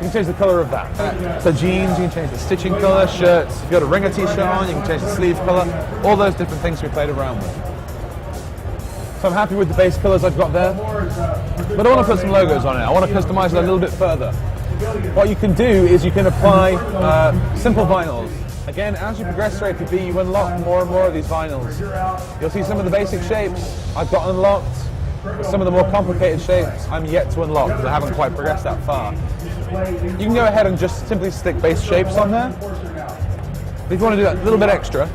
you can change the color of that. So jeans, you can change the stitching color, shirts, if you've got a ringer t-shirt on, you can change the sleeve color, all those different things we played around with. So I'm happy with the base colors I've got there, but I want to put some logos on it. I want to customize it a little bit further. What you can do is you can apply simple vinyls. Again, as you progress through APB, you unlock more and more of these vinyls. You'll see some of the basic shapes I've got unlocked. Some of the more complicated shapes I'm yet to unlock because I haven't quite progressed that far. You can go ahead and just simply stick base shapes on there. If you want to do that a little bit extra,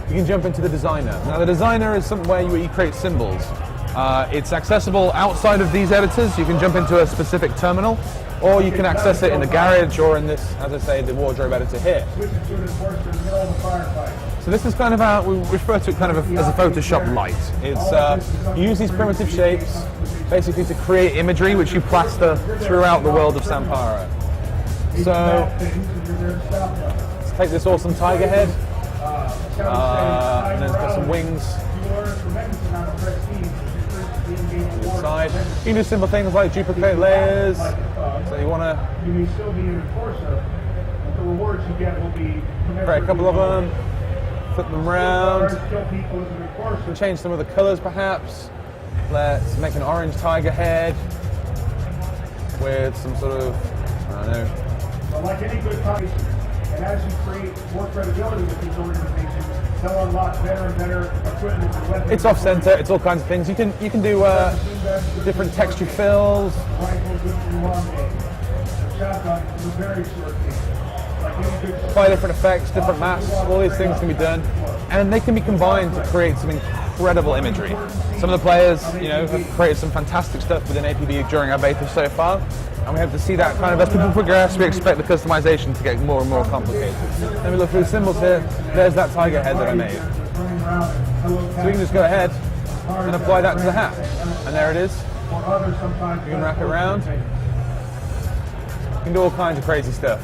you can jump into the designer. Now the designer is somewhere where you create symbols. It's accessible outside of these editors. You can jump into a specific terminal, or you can access it in the garage or in this, as I say, the wardrobe editor here. So this is kind of how we refer to it kind of as a Photoshop light. It's you use these primitive shapes basically to create imagery which you plaster throughout the world of Sampara. So let's take this awesome tiger head, and then it's got some wings. Side. You can do simple things like duplicate layers. So you want to create a couple of them, flip them around, change some of the colors perhaps. Let's make an orange tiger head with some sort of, I don't know. Like any good company, and as you create more credibility with these organizations, they'll unlock better and better equipment and weapons. It's off-center, it's all kinds of things. You can do different texture fills. Apply different effects, different masks, all these things can be done. And they can be combined to create some incredible imagery. Some of the players, have created some fantastic stuff within APB during our beta so far. And we have to see that kind of as people progress, we expect the customization to get more and more complicated. Let me look through the symbols here. There's that tiger head that I made. So we can just go ahead and apply that to the hat. And there it is. You can wrap it around. You can do all kinds of crazy stuff.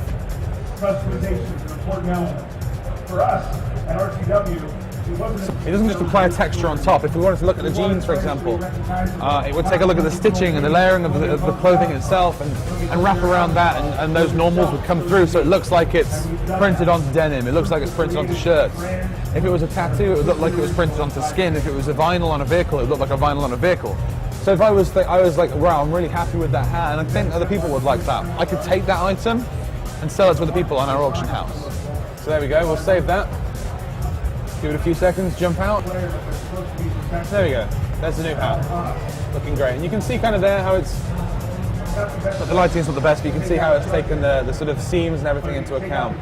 Customization is an important element. For us at RTW, it doesn't just apply a texture on top. If we wanted to look at the jeans, for example, it would take a look at the stitching and the layering of the clothing itself and wrap around that, and those normals would come through, so it looks like it's printed onto denim, it looks like it's printed onto shirts. If it was a tattoo, it would look like it was printed onto skin. If it was a vinyl on a vehicle, it would look like a vinyl on a vehicle. So if I was like, wow, I'm really happy with that hat, and I think other people would like that, I could take that item and sell it to other people on our auction house. So there we go, we'll save that. Give it a few seconds, jump out. There we go. There's the new hat. Looking great. And you can see kind of there how it's, the lighting's not the best, but you can see how it's taken the sort of seams and everything into account.